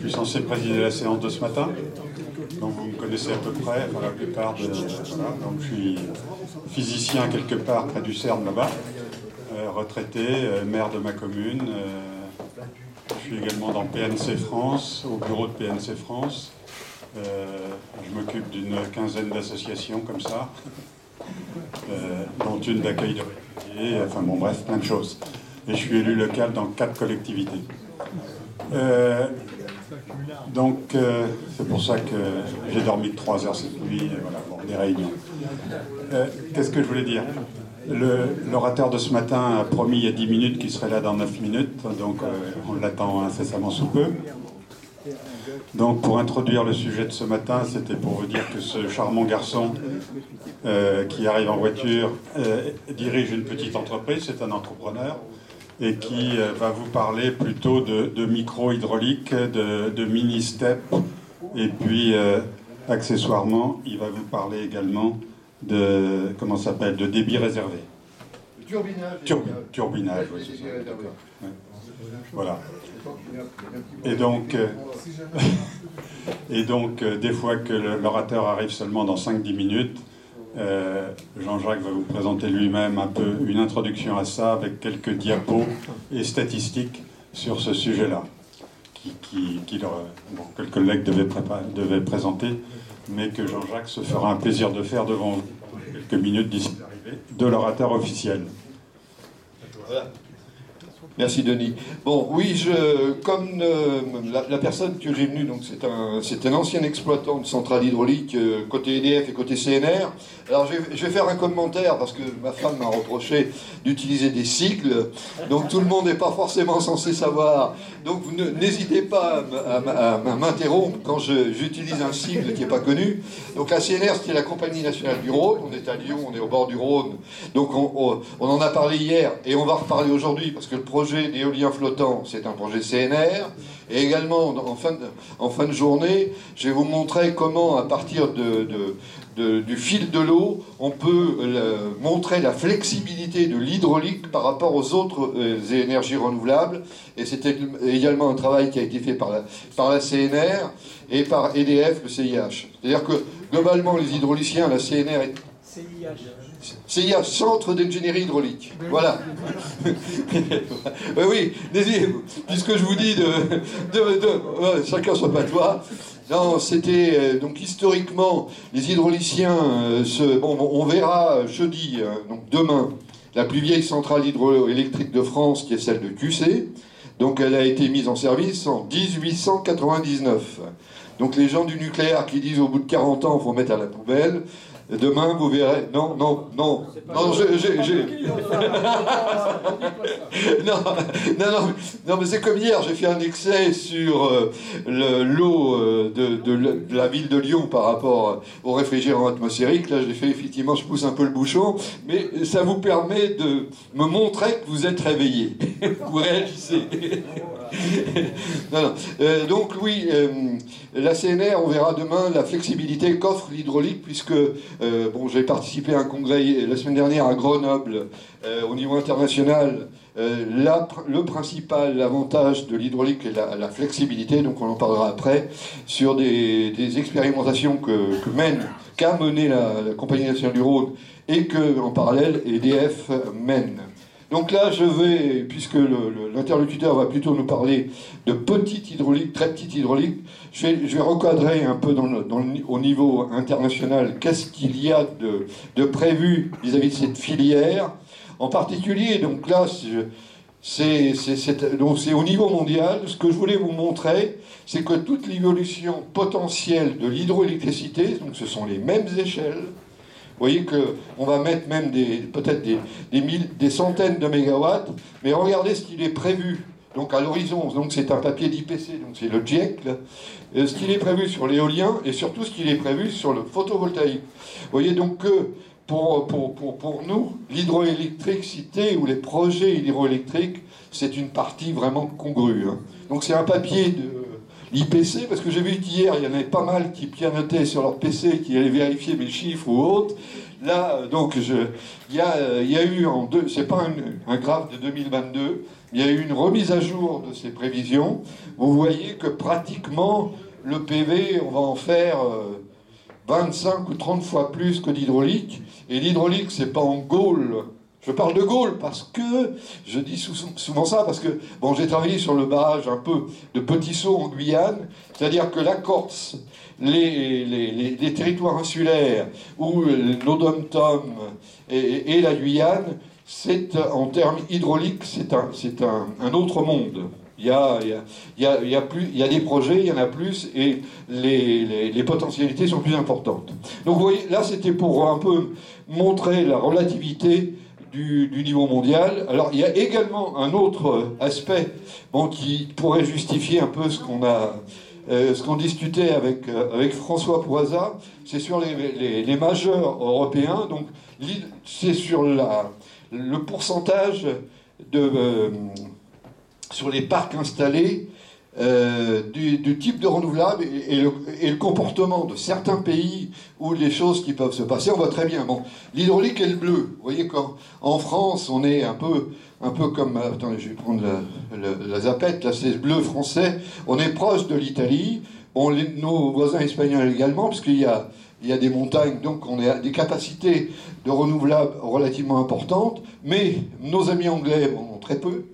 Je suis censé présider la séance de ce matin, donc vous me connaissez à peu près, enfin la plupart de... Voilà, donc je suis physicien quelque part près du CERN là-bas, retraité, maire de ma commune. Je suis également dans PNC France, au bureau de PNC France. Je m'occupe d'une quinzaine d'associations comme ça, dont une d'accueil de réfugiés, enfin bon bref, plein de choses. Et je suis élu local dans 4 collectivités. Donc c'est pour ça que j'ai dormi de 3 heures cette nuit, voilà, bon, des réunions. Qu'est-ce que je voulais dire? L'orateur de ce matin a promis il y a 10 minutes qu'il serait là dans 9 minutes, donc on l'attend incessamment sous peu. Donc pour introduire le sujet de ce matin, c'était pour vous dire que ce charmant garçon qui arrive en voiture dirige une petite entreprise, c'est un entrepreneur, et qui va vous parler plutôt de micro-hydraulique, de mini-step, et puis accessoirement, il va vous parler également de, comment ça s'appelle, de débit réservé. Turbinage. Turbinage, oui, c'est ça. Ouais. Voilà. Et donc, des fois que l'orateur arrive seulement dans 5-10 minutes, Jean-Jacques va vous présenter lui-même un peu une introduction à ça avec quelques diapos et statistiques sur ce sujet-là, que le collègue devait présenter, mais que Jean-Jacques se fera un plaisir de faire devant vous quelques minutes d'ici l'arrivée de l'orateur officiel. Voilà. Merci Denis. Bon, oui, comme la personne que j'ai venue, donc c'est un ancien exploitant de centrale hydraulique côté EDF et côté CNR. Alors je vais faire un commentaire parce que ma femme m'a reproché d'utiliser des sigles, donc tout le monde n'est pas forcément censé savoir. Donc n'hésitez pas à m'interrompre quand j'utilise un sigle qui n'est pas connu. Donc la CNR, c'était la Compagnie Nationale du Rhône. On est à Lyon, on est au bord du Rhône. Donc on en a parlé hier et on va reparler aujourd'hui parce que le projet d'éolien flottant, c'est un projet CNR. Et également, en fin de journée, je vais vous montrer comment, à partir du fil de l'eau, on peut montrer la flexibilité de l'hydraulique par rapport aux autres énergies renouvelables. Et c'était également un travail qui a été fait par la CNR et par EDF, le CIH. C'est-à-dire que, globalement, les hydrauliciens, la CNR est... CIH, Centre d'ingénierie hydraulique. Voilà. Oui, puisque je vous dis chacun son patois. Non, c'était donc historiquement les hydrauliciens. On verra jeudi, donc demain, la plus vieille centrale hydroélectrique de France, qui est celle de QC. Donc elle a été mise en service en 1899. Donc les gens du nucléaire qui disent au bout de 40 ans, il faut mettre à la poubelle. Demain, vous verrez... Non, mais c'est comme hier, j'ai fait un excès sur l'eau de la ville de Lyon par rapport au réfrigérant atmosphérique. Là, j'ai fait, effectivement, je pousse un peu le bouchon, mais ça vous permet de me montrer que vous êtes réveillés. Vous réagissez. Donc oui, la CNR, on verra demain la flexibilité qu'offre l'hydraulique, puisque j'ai participé à un congrès la semaine dernière à Grenoble au niveau international. Le principal avantage de l'hydraulique est la flexibilité, donc on en parlera après, sur des expérimentations qu'a mené la Compagnie Nationale du Rhône et que, en parallèle, EDF mène. Donc là, puisque l'interlocuteur va plutôt nous parler de petite hydraulique, très petite hydraulique, je vais recadrer un peu au niveau international qu'est-ce qu'il y a de prévu vis-à-vis de cette filière. En particulier, donc là, c'est au niveau mondial. Ce que je voulais vous montrer, c'est que toute l'évolution potentielle de l'hydroélectricité, donc ce sont les mêmes échelles. Vous voyez qu'on va mettre même peut-être des centaines de mégawatts, mais regardez ce qu'il est prévu. Donc à l'horizon, donc c'est un papier d'IPC, donc c'est le GIEC, là. Ce qu'il est prévu sur l'éolien et surtout ce qu'il est prévu sur le photovoltaïque. Vous voyez donc que pour nous, l'hydroélectricité ou les projets hydroélectriques, c'est une partie vraiment congrue. Hein. Donc c'est un papier de l'IPC, parce que j'ai vu qu'hier, il y en avait pas mal qui pianotaient sur leur PC, qui allaient vérifier mes chiffres ou autres. là, donc, il y a eu, c'est pas un graphe de 2022, il y a eu une remise à jour de ces prévisions. Vous voyez que pratiquement, le PV, on va en faire 25 ou 30 fois plus que l'hydraulique. Et l'hydraulique, c'est pas en Gaule. Je parle de Gaule parce que, je dis souvent ça, parce que, bon, j'ai travaillé sur le barrage un peu de Petit-Saut en Guyane, c'est-à-dire que la Corse, les territoires insulaires, ou nos dom-tom et la Guyane, c'est, en termes hydrauliques, c'est un autre monde. Il y a des projets, il y en a plus, et les potentialités sont plus importantes. Donc vous voyez, là c'était pour un peu montrer la relativité du niveau mondial. Alors il y a également un autre aspect qui pourrait justifier un peu ce qu'on discutait avec François Poisa, c'est sur les majeurs européens. Donc c'est sur le pourcentage sur les parcs installés du type de renouvelable et le comportement de certains pays où les choses qui peuvent se passer, on voit très bien. Bon, l'hydraulique et le bleu. Vous voyez, en France, on est un peu comme... Attendez, je vais prendre la zapette. Là, c'est le bleu français. On est proche de l'Italie. Bon, nos voisins espagnols également, parce qu'il y a des montagnes, donc on a des capacités de renouvelables relativement importantes. Mais nos amis anglais en ont très peu.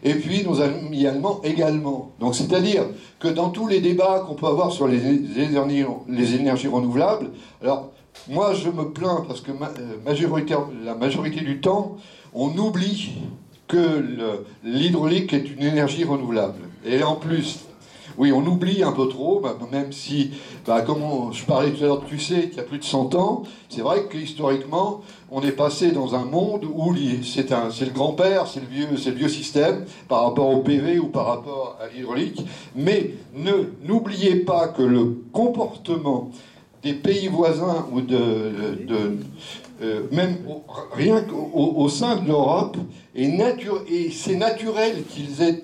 Et puis nos amis allemands également. Donc c'est-à-dire que dans tous les débats qu'on peut avoir sur les énergies renouvelables, alors moi je me plains parce que la majorité du temps, on oublie que l'hydraulique est une énergie renouvelable. Et en plus, oui, on oublie un peu trop, même si, comme je parlais tout à l'heure de QC, qu'il y a plus de 100 ans, c'est vrai que historiquement, on est passé dans un monde où c'est le grand-père, c'est le vieux système, par rapport au PV ou par rapport à l'hydraulique. Mais n'oubliez pas que le comportement des pays voisins ou même rien qu'au sein de l'Europe, et c'est naturel qu'ils aient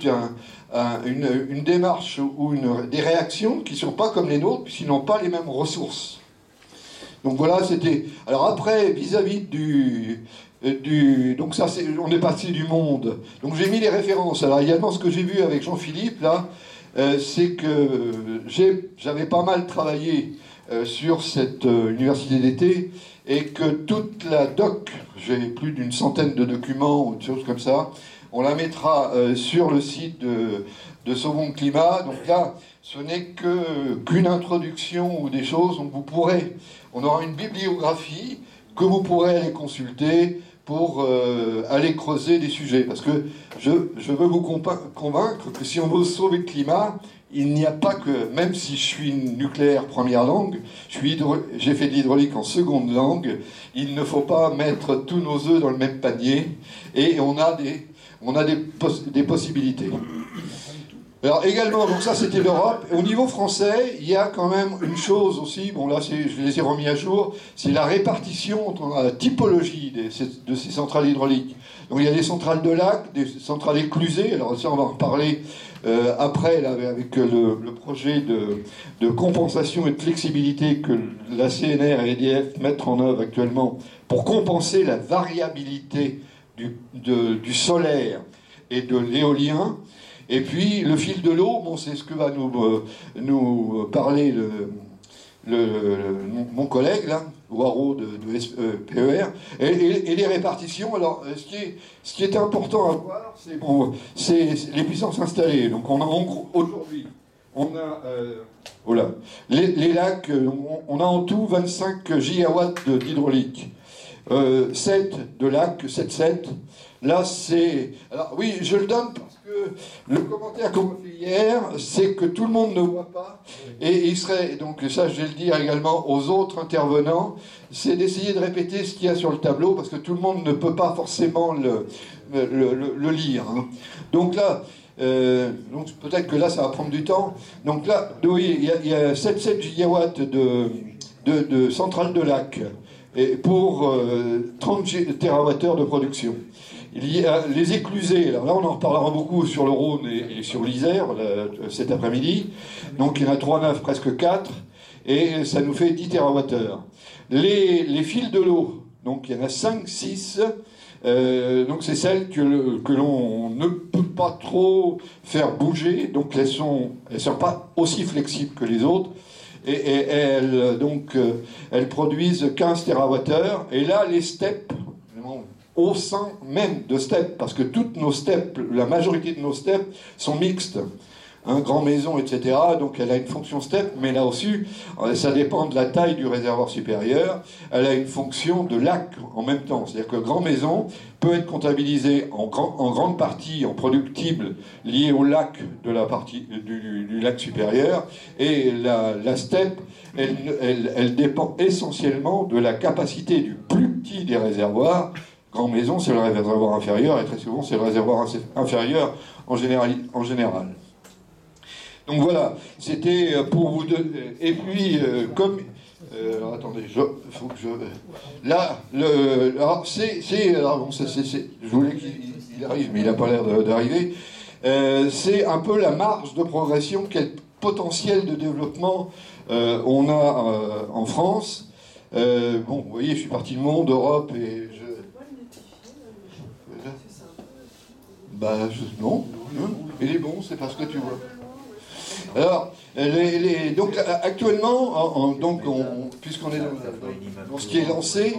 une démarche ou des réactions qui ne sont pas comme les nôtres, puisqu'ils n'ont pas les mêmes ressources. Donc voilà, c'était... Alors après, vis-à-vis donc ça, on est parti du monde. Donc j'ai mis les références. Alors également, ce que j'ai vu avec Jean-Philippe, là, c'est que j'avais pas mal travaillé sur cette université d'été, et que toute la doc, j'ai plus d'une centaine de documents ou de choses comme ça, on la mettra sur le site de Sauvons le Climat. Donc là, ce n'est qu'une introduction ou des choses. Donc on aura une bibliographie que vous pourrez aller consulter pour aller creuser des sujets. Parce que je veux vous convaincre que si on veut sauver le climat, il n'y a pas que, même si je suis nucléaire première langue, j'ai fait de l'hydraulique en seconde langue, il ne faut pas mettre tous nos œufs dans le même panier, et on a des possibilités. Alors également, donc ça c'était l'Europe. Au niveau français, il y a quand même une chose aussi, bon là je les ai remis à jour, c'est la répartition, la typologie de ces centrales hydrauliques. Donc il y a des centrales de lac, des centrales éclusées, alors ça on va en reparler après là, avec le projet de compensation et de flexibilité que la CNR et EDF mettent en œuvre actuellement pour compenser la variabilité du solaire et de l'éolien. Et puis le fil de l'eau, bon, c'est ce que va nous parler mon collègue là, Waro de PER, et les répartitions. Alors ce qui est important à voir, c'est les puissances installées. Donc on a en gros aujourd'hui, on a les lacs, on a en tout 25 gigawatts d'hydraulique, 7 de lacs, 7. Là c'est... Alors oui, je le donne parce que le commentaire qu'on a fait hier, c'est que tout le monde ne voit pas, et il serait, donc ça je vais le dire également aux autres intervenants, c'est d'essayer de répéter ce qu'il y a sur le tableau, parce que tout le monde ne peut pas forcément le lire. Hein. Donc là, donc peut-être que là ça va prendre du temps. Donc là, oui, il y a 7 gigawatts de centrales de lac, et pour 30 TWh de production. Il y a les éclusés, alors là on en reparlera beaucoup sur le Rhône et sur l'Isère cet après-midi, donc il y en a 3, 9, presque 4, et ça nous fait 10 TWh. Les fils de l'eau, donc il y en a 5, 6, donc c'est celles que l'on ne peut pas trop faire bouger, donc elles sont pas aussi flexibles que les autres, et elles produisent 15 TWh, et là les steppes, au sein même de steppes, parce que toutes nos steppes, la majorité de nos steppes sont mixtes, grand maison, etc. Donc elle a une fonction steppe, mais là aussi, ça dépend de la taille du réservoir supérieur. Elle a une fonction de lac en même temps. C'est-à-dire que grand maison peut être comptabilisé en grande partie en productible lié au lac de la partie du lac supérieur, et la steppe, elle dépend essentiellement de la capacité du plus petit des réservoirs. Grand maison, c'est le réservoir inférieur, et très souvent, c'est le réservoir inférieur en général. Donc voilà, c'était pour vous donner. Et puis, comme. Alors attendez, faut que je. Là, je voulais qu'il arrive, mais il n'a pas l'air d'arriver. C'est un peu la marge de progression, quel potentiel de développement on a en France. Bon, vous voyez, je suis parti de monde, Europe, et je. Non, il est bon, c'est parce que tu vois. Alors, donc actuellement, puisqu'on est dans ce qui est lancé,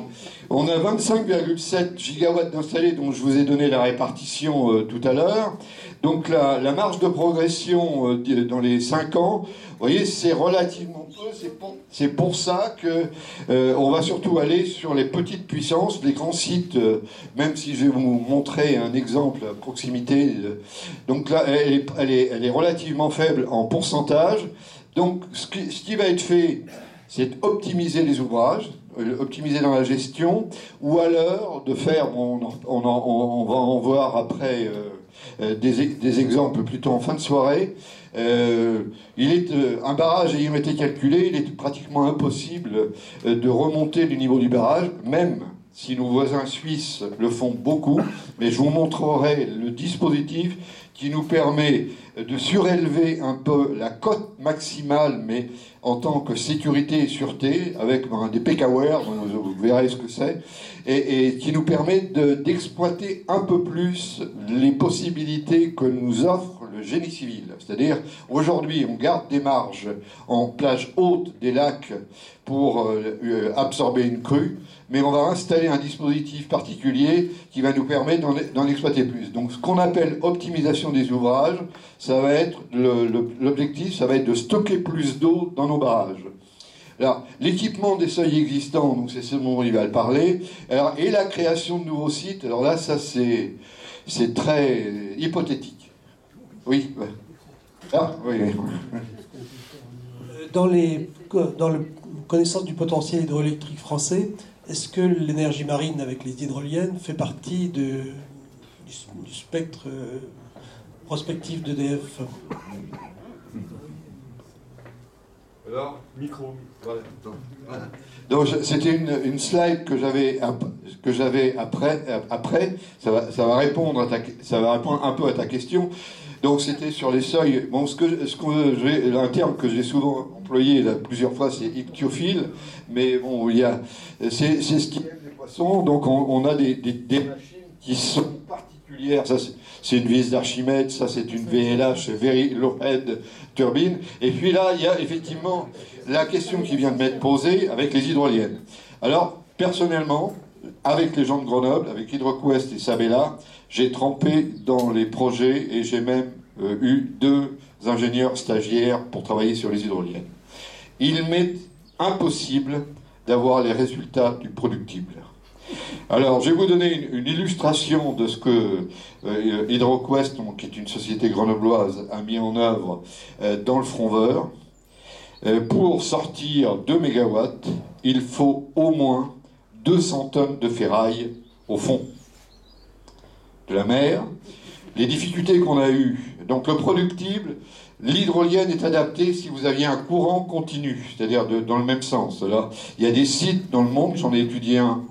on a 25,7 gigawatts d'installés, dont je vous ai donné la répartition tout à l'heure. Donc la marge de progression dans les 5 ans, vous voyez, c'est relativement peu. C'est pour ça que on va surtout aller sur les petites puissances, les grands sites, même si je vais vous montrer un exemple à proximité. Donc là, elle est relativement faible en pourcentage. Donc ce qui va être fait, c'est optimiser les ouvrages, optimiser dans la gestion, ou alors de faire, on va en voir après des exemples plutôt en fin de soirée. Un barrage ayant été calculé, il est pratiquement impossible de remonter le niveau du barrage, même si nos voisins suisses le font beaucoup, mais je vous montrerai le dispositif qui nous permet de surélever un peu la cote maximale, mais en tant que sécurité et sûreté, avec des PKWR, vous verrez ce que c'est, et qui nous permet d'exploiter un peu plus les possibilités que nous offre le génie civil. C'est-à-dire, aujourd'hui, on garde des marges en plage haute des lacs pour absorber une crue, mais on va installer un dispositif particulier qui va nous permettre d'en exploiter plus. Donc ce qu'on appelle optimisation des ouvrages, ça va être l'objectif, ça va être de stocker plus d'eau dans nos barrages. Alors, l'équipement des seuils existants, donc c'est ce dont il va parler, alors, et la création de nouveaux sites, alors là, ça c'est très hypothétique. Oui. Ah, oui. Dans la connaissance du potentiel hydroélectrique français, est-ce que l'énergie marine avec les hydroliennes fait partie du spectre prospectif d'EDF? Alors, micro. Voilà. Donc c'était une slide que j'avais après. Ça va répondre un peu à ta question. Donc c'était sur les seuils. Bon, un terme que j'ai souvent employé là, plusieurs fois, c'est ichthyophile. Mais bon, c'est ce qui aime les poissons. Donc on a des machines qui sont particulières. Ça, c'est une vis d'Archimède. Ça, c'est une VLH, Very Low Head Turbine. Et puis là, il y a effectivement la question qui vient de m'être posée avec les hydroliennes. Alors, personnellement, avec les gens de Grenoble, avec HydroQuest et Sabella, j'ai trempé dans les projets et j'ai même eu 2 ingénieurs stagiaires pour travailler sur les hydroliennes. Il m'est impossible d'avoir les résultats du productible. Alors, je vais vous donner une illustration de ce que HydroQuest, qui est une société grenobloise, a mis en œuvre dans le Fromveur. Pour sortir 2 MW, il faut au moins 200 tonnes de ferraille au fond de la mer. Les difficultés qu'on a eues, donc le productible, l'hydrolienne est adaptée si vous aviez un courant continu, c'est-à-dire dans le même sens. Là, il y a des sites dans le monde, j'en ai étudié un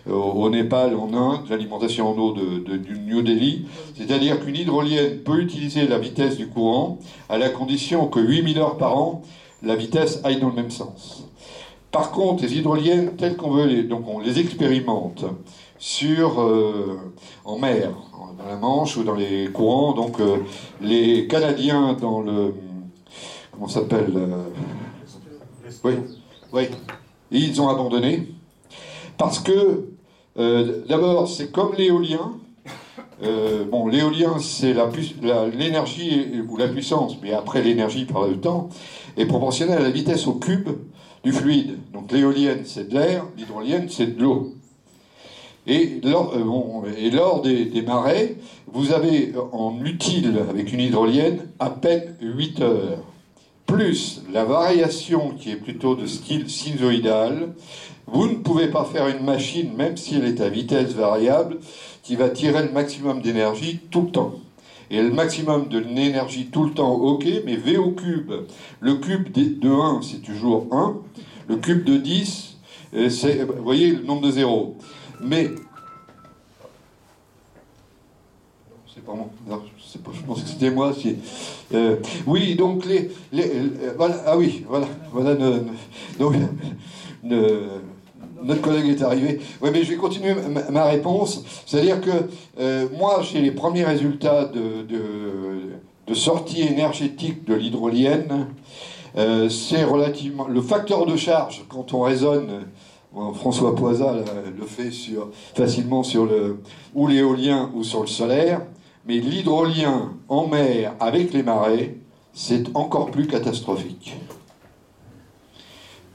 au Népal, en Inde, l'alimentation en eau du New Delhi, c'est-à-dire qu'une hydrolienne peut utiliser la vitesse du courant à la condition que 8000 heures par an, la vitesse aille dans le même sens. Par contre, les hydroliennes, telles qu'on veut, donc on les expérimente en mer, dans la Manche ou dans les courants. Donc les Canadiens dans le... Comment ça s'appelle Oui, oui. Et ils ont abandonné. Parce que, d'abord, c'est comme l'éolien. L'éolien, c'est l'énergie ou la puissance, mais après l'énergie par le temps, est proportionnelle à la vitesse au cube du fluide. Donc l'éolienne, c'est de l'air, l'hydrolienne, c'est de l'eau. Et lors des marées, vous avez en utile, avec une hydrolienne, à peine 8 heures. Plus la variation qui est plutôt de style sinusoïdal, vous ne pouvez pas faire une machine, même si elle est à vitesse variable, qui va tirer le maximum d'énergie tout le temps. Et le maximum de l'énergie tout le temps, ok, mais V au cube. Le cube de 1, c'est toujours 1. Le cube de 10, c'est, vous voyez, le nombre de zéros. Mais... C'est pas moi. Non, je pense que c'était moi. Oui, donc voilà. Ah oui, voilà. Donc, notre collègue est arrivé. Oui, mais je vais continuer ma réponse. C'est-à-dire que moi, j'ai les premiers résultats de sortie énergétique de l'hydrolienne. C'est relativement... Le facteur de charge, quand on raisonne... François Poisat le fait facilement sur ou l'éolien ou sur le solaire. Mais l'hydrolien en mer avec les marées, c'est encore plus catastrophique.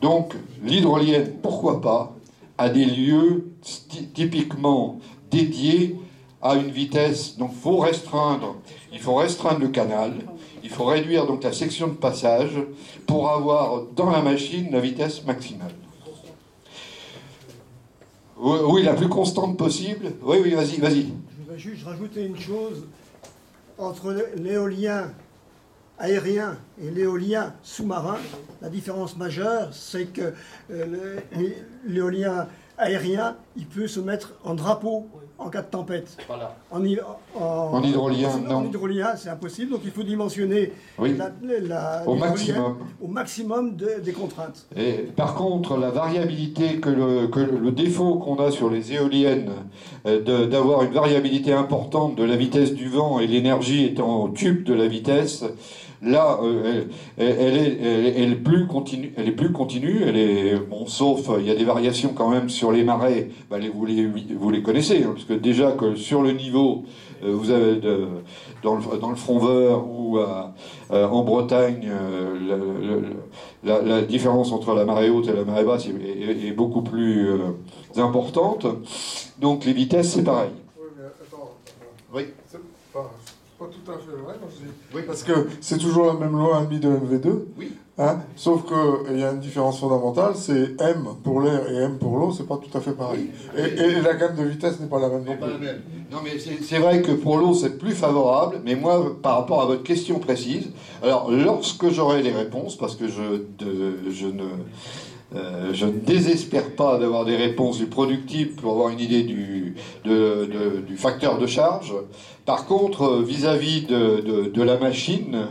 Donc, l'hydrolienne, pourquoi pas, à des lieux typiquement dédiés à une vitesse. Donc, il faut restreindre le canal, il faut réduire donc la section de passage pour avoir dans la machine la vitesse maximale. Oui, la plus constante possible. Oui, vas-y. Je voudrais juste rajouter une chose. Entre l'éolien aérien et l'éolien sous-marin, la différence majeure, c'est que l'éolien aérien, il peut se mettre en drapeau en cas de tempête. Voilà. En hydrolien, non. En hydrolien, c'est impossible, donc il faut dimensionner au maximum des contraintes. Et, par contre, la variabilité, le défaut qu'on a sur les éoliennes, d'avoir une variabilité importante de la vitesse du vent et l'énergie étant au tube de la vitesse, là, elle est plus continue. Bon, sauf, il y a des variations quand même sur les marais. Vous les connaissez, hein, parce que déjà que sur le niveau, vous avez dans le Fromveur ou en Bretagne, la différence entre la marée haute et la marée basse est beaucoup plus importante. Donc les vitesses, c'est pareil. Oui, mais attends. Oui. C'est pas tout à fait vrai. Oui. Parce que c'est toujours la même loi 1,5 de MV2. Oui. Hein, sauf qu'il y a une différence fondamentale, c'est M pour l'air et M pour l'eau, c'est pas tout à fait pareil. Et la gamme de vitesse n'est pas la même non plus. Non, mais c'est vrai que pour l'eau, c'est plus favorable, mais moi, par rapport à votre question précise, alors lorsque j'aurai les réponses, parce que je ne désespère pas d'avoir des réponses du productible pour avoir une idée du facteur de charge. Par contre, vis-à-vis de la machine,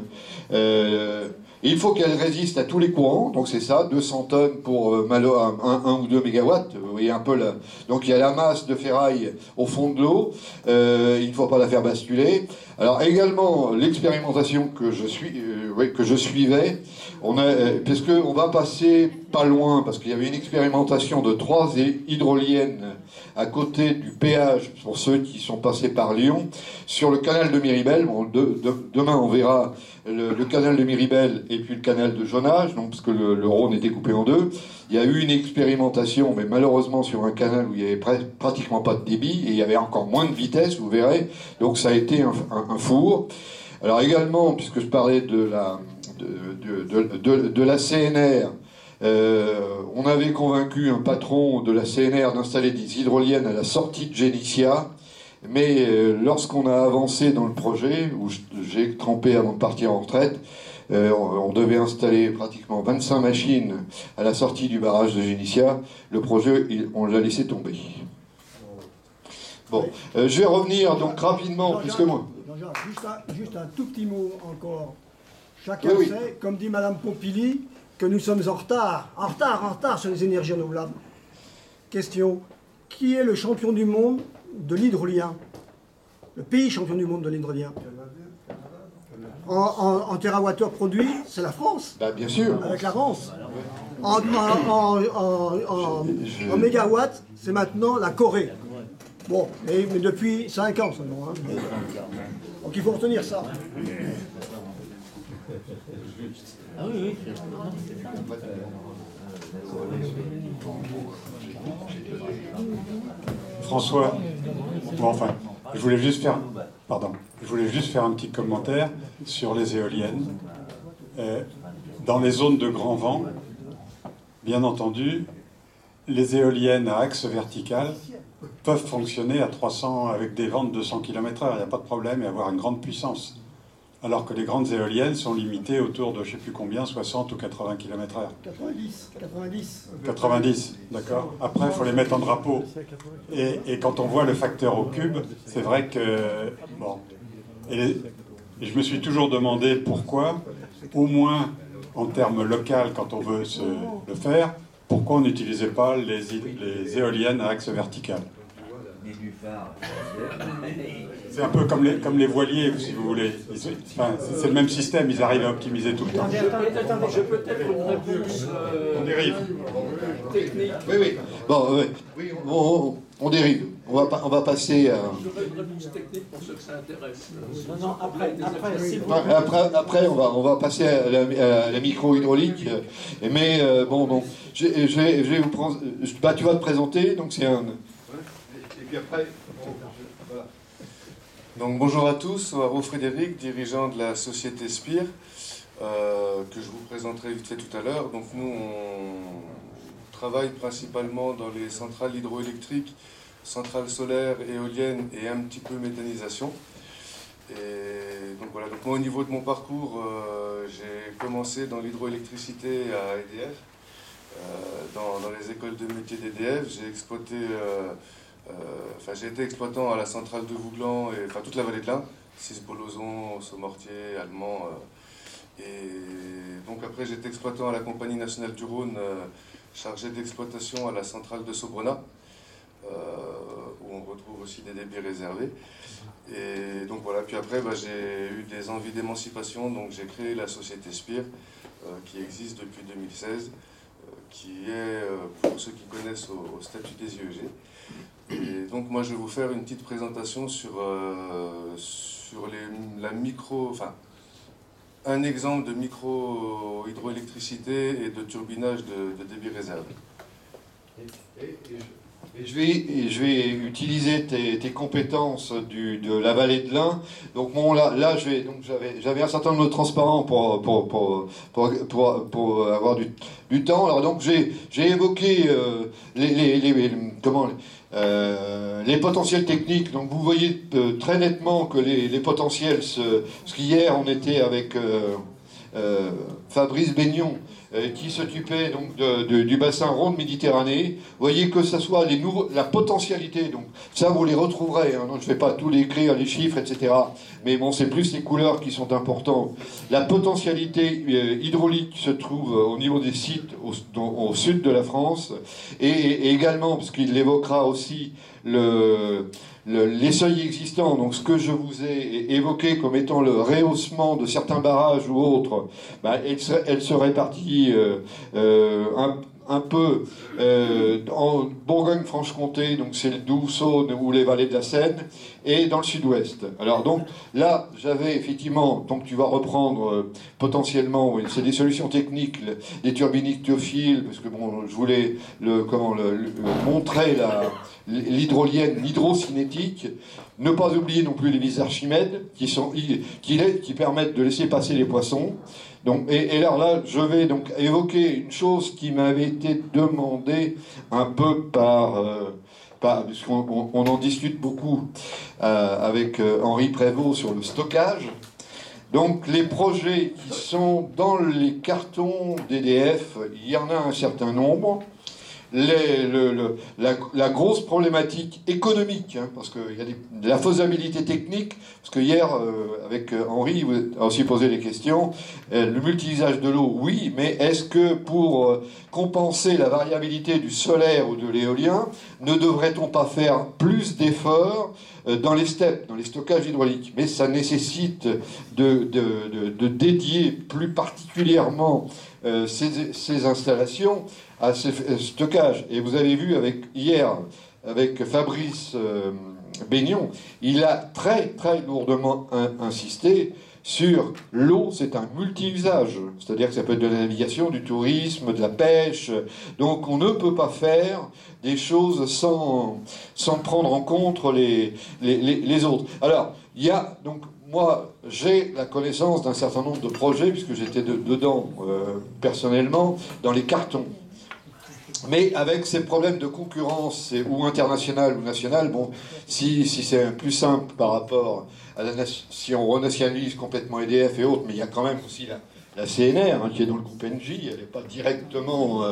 il faut qu'elle résiste à tous les courants, donc c'est ça, 200 tonnes pour 1 ou 2 mégawatts. Vous voyez un peu là. Donc il y a la masse de ferraille au fond de l'eau, il ne faut pas la faire basculer. Alors également, l'expérimentation que je suivais, parce qu'on va passer pas loin, parce qu'il y avait une expérimentation de 3 hydroliennes à côté du péage, pour ceux qui sont passés par Lyon, sur le canal de Miribel. Bon, demain on verra le canal de Miribel et puis le canal de Jonage, donc, parce que le Rhône est découpé en deux. Il y a eu une expérimentation, mais malheureusement sur un canal où il n'y avait pratiquement pas de débit, et il y avait encore moins de vitesse, vous verrez. Donc ça a été un four. Alors également, puisque je parlais de la CNR, on avait convaincu un patron de la CNR d'installer des hydroliennes à la sortie de Génitia, mais lorsqu'on a avancé dans le projet, où j'ai trempé avant de partir en retraite, on devait installer pratiquement 25 machines à la sortie du barrage de Génitia. Le projet, on l'a laissé tomber. Bon, je vais revenir donc rapidement, puisque moi... Juste un tout petit mot encore. Chacun sait, comme dit Madame Pompili, que nous sommes en retard sur les énergies renouvelables. Question, qui est le champion du monde de l'hydrolien? Le pays champion du monde de l'hydrolien? En térawattheure produit, c'est la France. Bah, bien sûr. Avec la France. En mégawatts, c'est maintenant la Corée. Bon, mais depuis 5 ans seulement. Hein. Donc il faut retenir ça. Ah oui, oui. François, bon, enfin, je voulais juste faire un petit commentaire sur les éoliennes. Dans les zones de grand vent, bien entendu, les éoliennes à axe vertical peuvent fonctionner à 300 avec des vents de 200 km/h, il n'y a pas de problème, et avoir une grande puissance. Alors que les grandes éoliennes sont limitées autour de je ne sais plus combien, 60 ou 80 km/h. 90, d'accord. Après, il faut les mettre en drapeau. Et quand on voit le facteur au cube, c'est vrai que... Bon. Et je me suis toujours demandé pourquoi, au moins en termes local, quand on veut le faire, pourquoi on n'utilisait pas les éoliennes à axe vertical. C'est un peu comme les voiliers, si vous voulez. Enfin, c'est le même système, ils arrivent à optimiser tout le temps. J'ai peut-être une réponse On dérive. technique. Oui. Bon, oui. On dérive. On va passer à... J'aurais une réponse technique pour ceux que ça intéresse. Non, après, Après, on va passer à la micro-hydraulique. Mais bon, je vais vous prendre... Bah, tu vas te présenter, donc c'est un... Et puis après... Voilà. Donc bonjour à tous, Waro Frédéric, dirigeant de la société Spire, que je vous présenterai vite fait tout à l'heure. Donc nous, on travaille principalement dans les centrales hydroélectriques, centrales solaires, éoliennes et un petit peu méthanisation. Et donc voilà, donc moi au niveau de mon parcours, j'ai commencé dans l'hydroélectricité à EDF, dans les écoles de métiers d'EDF. J'ai exploité... j'ai été exploitant à la centrale de Vouglan, et toute la vallée de l'Ain, Cis-Bolozon, Saumortier, Allemand. Et donc après, j'étais exploitant à la Compagnie nationale du Rhône, chargé d'exploitation à la centrale de Sobrona, où on retrouve aussi des débits réservés. Et donc voilà, puis après, j'ai eu des envies d'émancipation, donc j'ai créé la société Spire, qui existe depuis 2016, qui est, pour ceux qui connaissent, au statut des IEG. Et donc moi je vais vous faire une petite présentation sur un exemple de micro-hydroélectricité et de turbinage de débit réservé. Et je vais utiliser tes compétences de la vallée de l'Ain. Donc bon, là j'avais un certain nombre de transparents pour avoir du temps. Alors donc j'ai évoqué les potentiels techniques. Donc vous voyez très nettement que les potentiels, parce qu'hier on était avec Fabrice Baignon, qui s'occupait donc du bassin Rhône-Méditerranée. Vous voyez que ce soit la potentialité, donc ça vous les retrouverez, hein, donc je ne vais pas tout l'écrire, les chiffres, etc. Mais bon, c'est plus les couleurs qui sont importantes. La potentialité hydraulique se trouve au niveau des sites au sud de la France, et également, parce qu'il l'évoquera aussi, les seuils existants, donc ce que je vous ai évoqué comme étant le rehaussement de certains barrages ou autres, elle se répartit un peu en Bourgogne-Franche-Comté, donc c'est le Doubs, Saône ou les vallées de la Seine, et dans le sud-ouest. Alors donc là, j'avais effectivement, donc tu vas reprendre potentiellement, oui, c'est des solutions techniques, les turbines ictiophiles, parce que bon, je voulais montrer l'hydrolienne, l'hydrocinétique. Ne pas oublier non plus les vis Archimède qui permettent de laisser passer les poissons. Donc, et alors là, je vais donc évoquer une chose qui m'avait été demandée un peu puisqu'on en discute beaucoup avec Henri Prévost sur le stockage. Donc les projets qui sont dans les cartons d'EDF, il y en a un certain nombre. la grosse problématique économique, hein, parce qu'il y a de la faisabilité technique, parce que hier, avec Henri, vous avez aussi posé les questions, le multi-usage de l'eau, oui, mais est-ce que pour compenser la variabilité du solaire ou de l'éolien, ne devrait-on pas faire plus d'efforts dans les steppes, dans les stockages hydrauliques? Mais ça nécessite de dédier plus particulièrement ces installations à ce stockage. Et vous avez vu hier avec Fabrice Baignon, il a très très lourdement insisté sur l'eau. C'est un multi-usage, c'est-à-dire que ça peut être de la navigation, du tourisme, de la pêche. Donc on ne peut pas faire des choses sans prendre en compte les autres. Alors, il y a donc... Moi, j'ai la connaissance d'un certain nombre de projets, puisque j'étais dedans personnellement, dans les cartons. Mais avec ces problèmes de concurrence, ou internationale ou nationale, bon, si c'est plus simple par rapport à si on renationalise complètement EDF et autres, mais il y a quand même aussi la CNR, hein, qui est dans le groupe Engie, elle n'est pas directement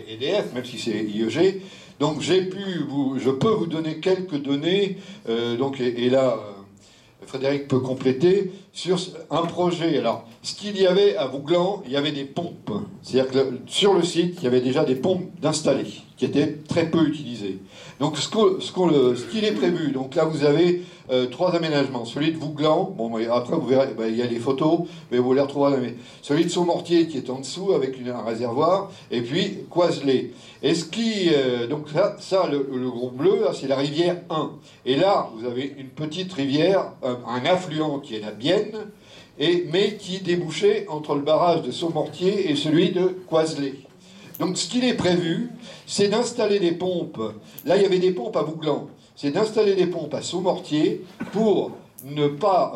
EDF, même si c'est IEG. Donc je peux vous donner quelques données, et là... Frédéric peut compléter sur un projet. Alors, ce qu'il y avait à Vouglan, il y avait des pompes. C'est-à-dire que sur le site, il y avait déjà des pompes d'installer, qui étaient très peu utilisées. Donc, ce qu'il est prévu, donc là, vous avez 3 aménagements. Celui de Vouglan, bon, après, vous verrez, il y a les photos, mais vous les retrouverez. Celui de Saumortier, qui est en dessous, avec un réservoir, et puis Coiselet. Et ce qui... donc ça le gros bleu, c'est la rivière 1. Et là, vous avez une petite rivière, un affluent qui est la Bienne, mais qui débouchait entre le barrage de Saumortier et celui de Coiselet. Donc ce qu'il est prévu, c'est d'installer des pompes. Là, il y avait des pompes à Vouglan. C'est d'installer des pompes à Saumortier pour ne pas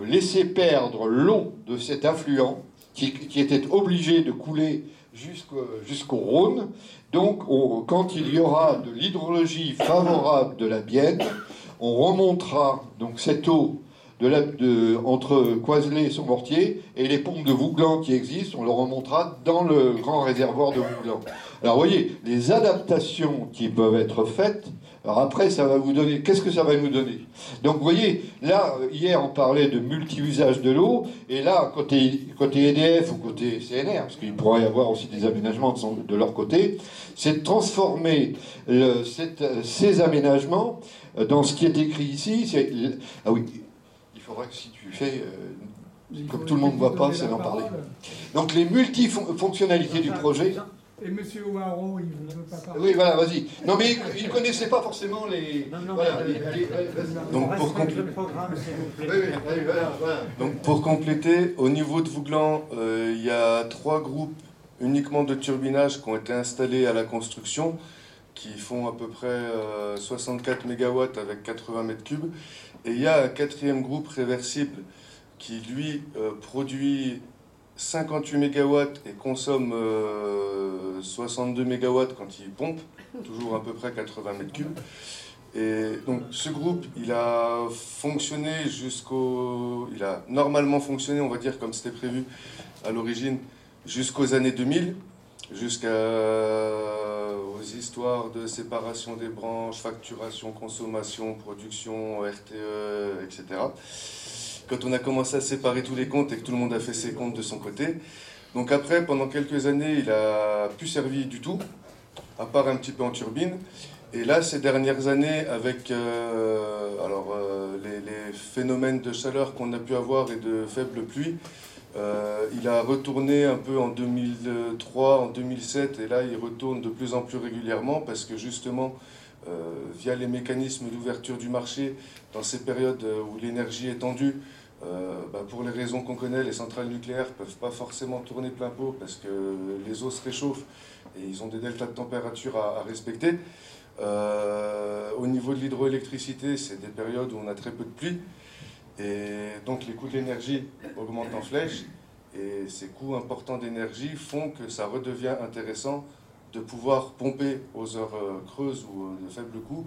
laisser perdre l'eau de cet affluent qui était obligé de couler jusqu'au Rhône. Donc, quand il y aura de l'hydrologie favorable de la Bienne, on remontera donc cette eau entre Coiselet et Saumortier, et les pompes de Vouglan qui existent, on le remontera dans le grand réservoir de Vouglan. Alors, vous voyez, les adaptations qui peuvent être faites. Alors après, ça va vous donner... Qu'est-ce que ça va nous donner? Donc, vous voyez, là, hier, on parlait de multi-usage de l'eau, et là, côté EDF ou côté CNR, parce qu'il pourrait y avoir aussi des aménagements de leur côté, c'est de transformer ces aménagements dans ce qui est écrit ici. Ah oui, il faudra que si tu fais... comme tout le monde ne voit pas, c'est d'en parler. Donc, les multifonctionnalités du projet... Et M. Ouaro, il ne veut pas parler. Oui, voilà, vas-y. Non, mais il ne connaissait pas forcément les... Donc pour compléter, au niveau de Vouglan, il y a 3 groupes uniquement de turbinage qui ont été installés à la construction, qui font à peu près 64 MW avec 80 m3. Et il y a un 4e groupe réversible qui, lui, produit 58 MW et consomme 62 MW quand il pompe, toujours à peu près 80 m3. Et donc ce groupe, il a fonctionné il a normalement fonctionné, on va dire comme c'était prévu à l'origine, jusqu'aux années 2000, jusqu'aux histoires de séparation des branches, facturation, consommation, production, RTE, etc. Quand on a commencé à séparer tous les comptes et que tout le monde a fait ses comptes de son côté. Donc après, pendant quelques années, il a plus servi du tout, à part un petit peu en turbine. Et là, ces dernières années, avec les phénomènes de chaleur qu'on a pu avoir et de faibles pluies, il a retourné un peu en 2003, en 2007, et là, il retourne de plus en plus régulièrement parce que justement, via les mécanismes d'ouverture du marché, dans ces périodes où l'énergie est tendue, pour les raisons qu'on connaît, les centrales nucléaires ne peuvent pas forcément tourner plein pot parce que les eaux se réchauffent et ils ont des deltas de température à respecter. Au niveau de l'hydroélectricité, c'est des périodes où on a très peu de pluie et donc les coûts de l'énergie augmentent en flèche et ces coûts importants d'énergie font que ça redevient intéressant de pouvoir pomper aux heures creuses ou de faible coût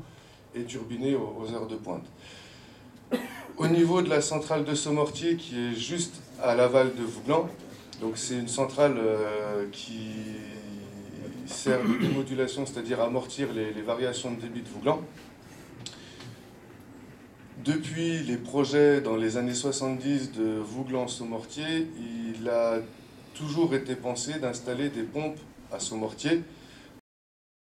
et turbiner aux heures de pointe. Au niveau de la centrale de Saumortier, qui est juste à l'aval de Vouglan, donc c'est une centrale qui sert de démodulation, c'est-à-dire amortir les variations de débit de Vouglan. Depuis les projets dans les années 70 de Vouglan-Saumortier, il a toujours été pensé d'installer des pompes à Saumortier